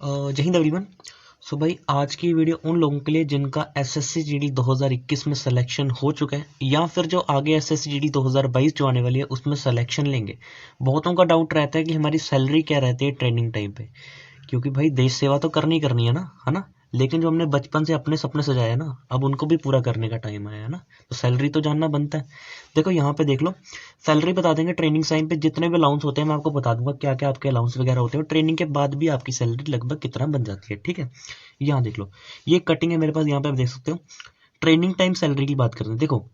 जय हिंद एवरीवन। सो भाई आज की वीडियो उन लोगों के लिए जिनका एसएससी जीडी 2021 में सिलेक्शन हो चुका है या फिर जो आगे एसएससी जीडी 2022 जो आने वाली है उसमें सिलेक्शन लेंगे। बहुतों का डाउट रहता है कि हमारी सैलरी क्या रहती है ट्रेनिंग टाइम पे, क्योंकि भाई देश सेवा तो करनी करनी है ना। लेकिन जो हमने बचपन से अपने सपने सजाए ना, अब उनको भी पूरा करने का टाइम आया है ना, तो सैलरी तो जानना बनता है। देखो यहाँ पे देख लो, सैलरी बता देंगे ट्रेनिंग टाइम पे जितने भी अलाउंस होते हैं मैं आपको बता दूंगा क्या क्या आपके अलाउंस वगैरह होते हैं, और ट्रेनिंग के बाद भी आपकी सैलरी लगभग कितना बन जाती है। ठीक है, यहाँ देख लो, ये कटिंग है मेरे पास, यहाँ पे आप देख सकते हो। ट्रेनिंग टाइम सैलरी की बात करते हैं। देखो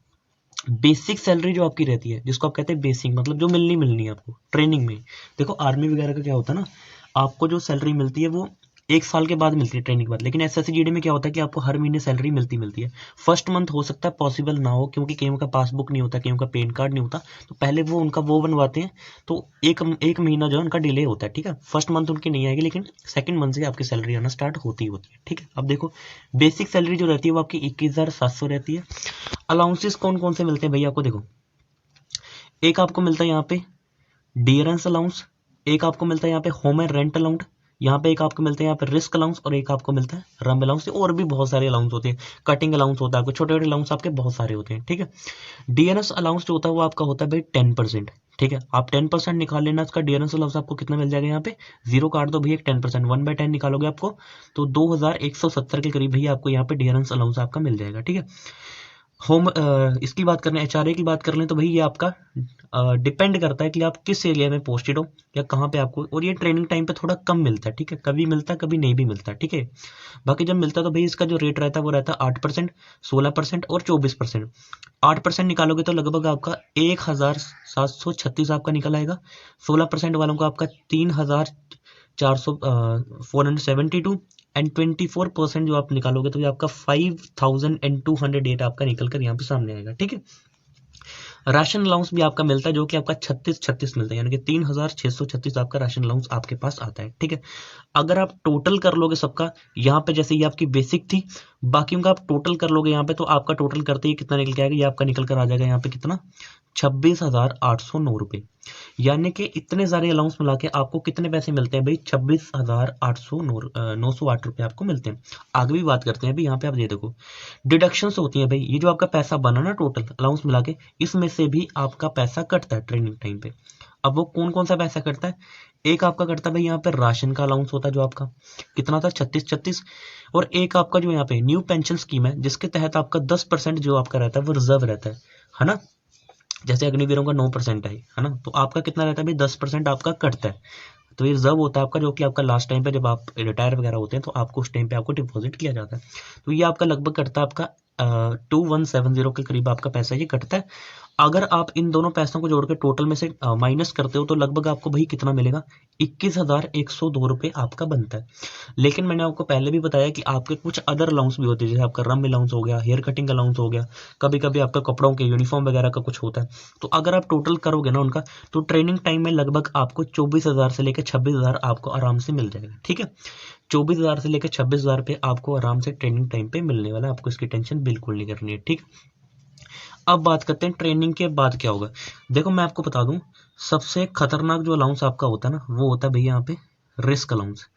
बेसिक सैलरी जो आपकी रहती है, जिसको आप कहते हैं बेसिक, मतलब जो मिलनी मिलनी है आपको ट्रेनिंग में। देखो आर्मी वगैरह का क्या होता है ना, आपको जो सैलरी मिलती है वो 1 साल के बाद मिलती है ट्रेनिंग के बाद। लेकिन एसएससी जीडी में क्या होता है कि आपको हर महीने सैलरी मिलती है। फर्स्ट मंथ हो सकता है पॉसिबल ना हो, क्योंकि कईयों का पासबुक नहीं होता, कईयों का पैन कार्ड नहीं होता, तो पहले वो उनका वो बनवाते हैं, तो एक एक महीना जो है उनका डिले होता है। ठीक है, फर्स्ट मंथ उनकी नहीं आएगी, लेकिन सेकंड मंथ से आपकी सैलरी आना स्टार्ट होती है। ठीक है, अब देखो बेसिक सैलरी जो रहती है वो आपकी 21,700 रहती है। अलाउंसेस कौन कौन से मिलते हैं भैया आपको, देखो एक आपको मिलता है यहाँ पे डियरेंस अलाउंस, एक आपको मिलता है यहाँ पे होम एंड रेंट अलाउंट, यहाँ पे एक आपको मिलता है यहाँ पे रिस्क अलाउंस, और एक आपको मिलता है रम अलाउंस। और भी बहुत सारे अलाउंस होते हैं, कटिंग अलाउंस होता है आपको, छोटे छोटे अलाउंस आपके बहुत सारे होते हैं। ठीक है, डीएनएस अलाउंस जो होता है वो आपका होता है भाई 10%। ठीक है, आप 10% निकाल लेना इसका डीएनएस अलाउंस, आपको कितना मिल जाएगा यहाँ पे, जीरो काट दो भैया, 10% 1/10 निकालोगे आपको तो 2170 के करीब भैया आपको यहाँ पे डीएनएस अलाउंस आपका मिल जाएगा। ठीक है, होम इसकी बात करें, एचआरए की बात कर लें, तो भाई ये आपका डिपेंड करता है कि आप किस एरिया में पोस्टेड हो या कहाँ पे आपको, और ये ट्रेनिंग टाइम पे थोड़ा कम मिलता है। ठीक है, कभी मिलता है कभी नहीं भी मिलता है। ठीक है, बाकी जब मिलता है तो भाई इसका जो रेट रहता है वो रहता है 8%, 16% और 24%। 8% निकालोगे तो लगभग आपका 1,736 आपका निकल आएगा। 16% वालों का आपका 3,400 472, एंड 24% जो आप निकालोगे तो ये आपका 5,208 आपका निकल कर यहाँ पे सामने आएगा। ठीक है, राशन अलाउंस भी आपका मिलता है, जो कि आपका 36 मिलता है, यानी कि 3,636 आपका राशन अलाउंस आपके पास आता है। ठीक है, अगर आप टोटल कर लोगे सबका, यहाँ पे जैसे ये आपकी बेसिक थी, बाकियों का आप टोटल कर लोगे यहाँ पे, तो आपका टोटल करते ही कितना निकल के आएगा, ये आपका निकल कर आ जाएगा यहाँ पे कितना, 26,809 रुपये। यानी कि इतने सारे अलाउंस मिला के आपको कितने पैसे मिलते हैं भाई, 26,809 आपको मिलते हैं। आगे भी बात करते हैं भाई, यहाँ पे आप ये देखो डिडक्शंस होती हैं भाई, ये जो आपका पैसा बना ना टोटल अलाउंस मिला के, इसमें से भी आपका पैसा कटता है ट्रेनिंग टाइम पे। अब वो कौन कौन सा पैसा कटता है, एक आपका कटता है भाई यहाँ पे राशन का अलाउंस होता है, जो आपका कितना था 36, और एक आपका जो यहाँ पे न्यू पेंशन स्कीम है, जिसके तहत आपका 10% जो आपका रहता है वो रिजर्व रहता है ना। जैसे अग्निवीरों का 9% है ना, तो आपका कितना रहता है भाई, 10% आपका कटता है। तो ये रिजर्व होता है आपका, जो कि आपका लास्ट टाइम पे जब आप रिटायर वगैरह होते हैं तो आपको उस टाइम पे आपको डिपॉजिट किया जाता है। तो ये आपका लगभग कटता है आपका 2170 के करीब आपका पैसा ये कटता है। अगर आप इन दोनों पैसों को जोड़ के टोटल में से माइनस करते हो तो लगभग आपको भाई कितना मिलेगा, 21,102 रुपये आपका बनता है। लेकिन मैंने आपको पहले भी बताया कि आपके कुछ अदर अलाउंस भी होते हैं, जैसे आपका रम अलाउंस हो गया, हेयर कटिंग अलाउंस हो गया, कभी कभी आपका कपड़ों के यूनिफॉर्म वगैरह का कुछ होता है। तो अगर आप टोटल करोगे ना उनका, तो ट्रेनिंग टाइम में लगभग आपको 24,000 से लेकर 26,000 आपको आराम से मिल जाएगा। ठीक है, 24,000 से लेकर 26,000 रुपये आपको आराम से ट्रेनिंग टाइम पे मिलने वाला है, आपको इसकी टेंशन बिल्कुल नहीं करनी है। ठीक, अब बात करते हैं ट्रेनिंग के बाद क्या होगा। देखो मैं आपको बता दूं, सबसे खतरनाक जो अलाउंस आपका होता है ना, वो होता है भैया यहाँ पे रिस्क अलाउंस।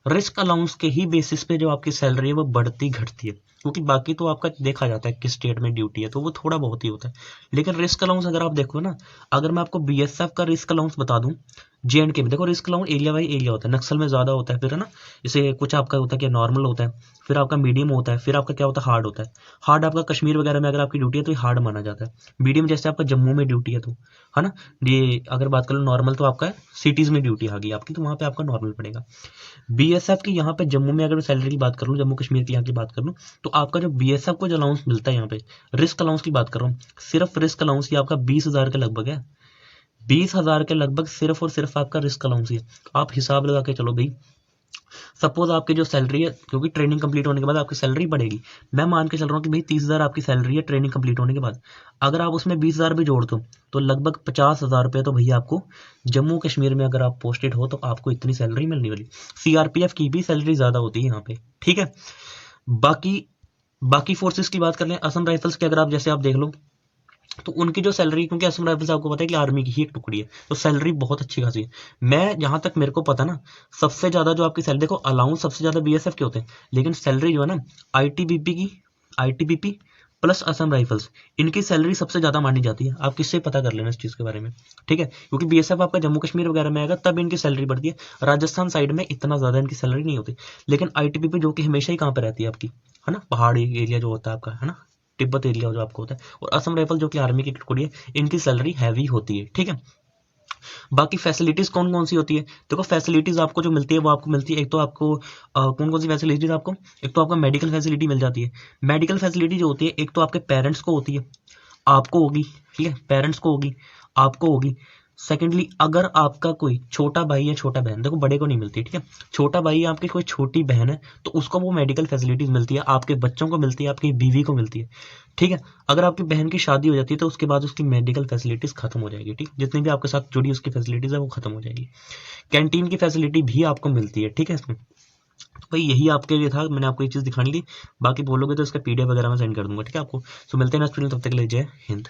रिस्क अलाउंस के ही बेसिस पे जो आपकी सैलरी है वो बढ़ती घटती है, क्योंकि बाकी तो आपका देखा जाता है किस स्टेट में ड्यूटी है, तो वो थोड़ा बहुत ही होता है। लेकिन रिस्क अलाउंस अगर आप देखो ना, अगर मैं आपको बीएसएफ का रिस्क अलाउंस बता दूं, जेएंडके में देखो risk allowance area wise area होता है, नक्सल में ज्यादा होता है फिर, है ना। जैसे कुछ आपका होता है कि नॉर्मल होता है, फिर आपका मीडियम होता है, फिर आपका क्या होता है, हार्ड होता है। हार्ड आपका कश्मीर वगैरह में अगर आपकी ड्यूटी है तो ये हार्ड माना जाता है। मीडियम जैसे आपका जम्मू में ड्यूटी है ना। ये अगर बात करो नॉर्मल, तो आपका सिटीज में ड्यूटी आ गई आपकी, तो वहां पे आपका नॉर्मल पड़ेगा। बीएसएफ की यहाँ पे जम्मू में अगर मैं सैलरी की बात कर लूँ, जम्मू कश्मीर की यहाँ की बात कर लूँ, तो आपका जो बीएसएफ को जो अलाउंस मिलता है यहाँ पे, रिस्क अलाउंस की बात कर रहा हूँ, सिर्फ रिस्क अलाउंस ही आपका 20,000 के लगभग है। 20,000 के लगभग सिर्फ और सिर्फ आपका रिस्क अलाउंस ही है। आप हिसाब लगा के चलो भाई, सपोज आपकी जो सैलरी है, क्योंकि ट्रेनिंग कंप्लीट होने के बाद आपकी सैलरी बढ़ेगी, मैं मान के चल रहा हूँ कि भाई 30,000 आपकी सैलरी है ट्रेनिंग कंप्लीट होने के बाद, अगर आप उसमें 20,000 भी जोड़ दो तो लगभग 50,000 रुपये तो भैया आपको जम्मू कश्मीर में अगर आप पोस्टेड हो तो आपको इतनी सैलरी मिलने वाली। सीआरपीएफ की भी सैलरी ज्यादा होती है यहाँ पे। ठीक है, बाकी बाकी फोर्सेस की बात कर लें, असम राइफल्स की अगर आप जैसे आप देख लो, तो उनकी जो सैलरी, क्योंकि असम राइफल्स आपको पता है कि आर्मी की ही एक टुकड़ी है, तो सैलरी बहुत अच्छी खासी है। मैं जहां तक मेरे को पता ना, सबसे ज्यादा जो आपकी सैलरी, देखो अलाउंस सबसे ज्यादा बीएसएफ के होते हैं, लेकिन सैलरी जो है ना आईटीबीपी प्लस असम राइफल्स, इनकी सैलरी सबसे ज्यादा मानी जाती है। आप किससे पता कर लेना इस चीज के बारे में, ठीक है, क्योंकि बीएसएफ आपका जम्मू कश्मीर वगैरह में आएगा तब इनकी सैलरी बढ़ती है। राजस्थान साइड में इतना ज्यादा इनकी सैलरी नहीं होती। लेकिन आईटीबीपी जो कि हमेशा ही कहाँ पे रहती है आपकी, है ना, पहाड़ी एरिया जो होता है आपका, है ना, तिब्बत एरिया जो आपको होता है, और असम राइफल जो कि आर्मी की टुकड़ी है, इनकी सैलरी हैवी होती है, ठीक है। बाकी फैसिलिटीज कौन कौन सी होती है, देखो फैसिलिटीज आपको जो मिलती है वो आपको मिलती है, एक तो आपको कौन कौन सी फैसिलिटीज आपको, एक तो आपका मेडिकल फैसिलिटी मिल जाती है। मेडिकल फैसिलिटी जो होती है, एक तो आपके पेरेंट्स को होती है, आपको होगी, ठीक है, पेरेंट्स को होगी, आपको होगी। सेकेंडली, अगर आपका कोई छोटा भाई या छोटा बहन, देखो बड़े को नहीं मिलती, ठीक है, छोटा भाई या आपकी कोई छोटी बहन है तो उसको वो मेडिकल फैसिलिटीज मिलती है, आपके बच्चों को मिलती है, आपकी बीवी को मिलती है, ठीक है। अगर आपकी बहन की शादी हो जाती है तो उसके बाद उसकी मेडिकल फैसिलिटीज खत्म हो जाएगी, ठीक, जितनी भी आपके साथ जुड़ी उसकी फैसिलिटीज है वो खत्म हो जाएगी। कैंटीन की फैसिलिटी भी आपको मिलती है, ठीक है इसमें। तो भाई यही आपके लिए था, मैंने आपको ये चीज़ दिखानी थी। बाकी बोलोगे तो इसका पीडीएफ वगैरह मैं सेंड कर दूंगा, ठीक है आपको। सो मिलते हैं नेक्स्ट वीडियो, तब तक के लिए जय हिंद।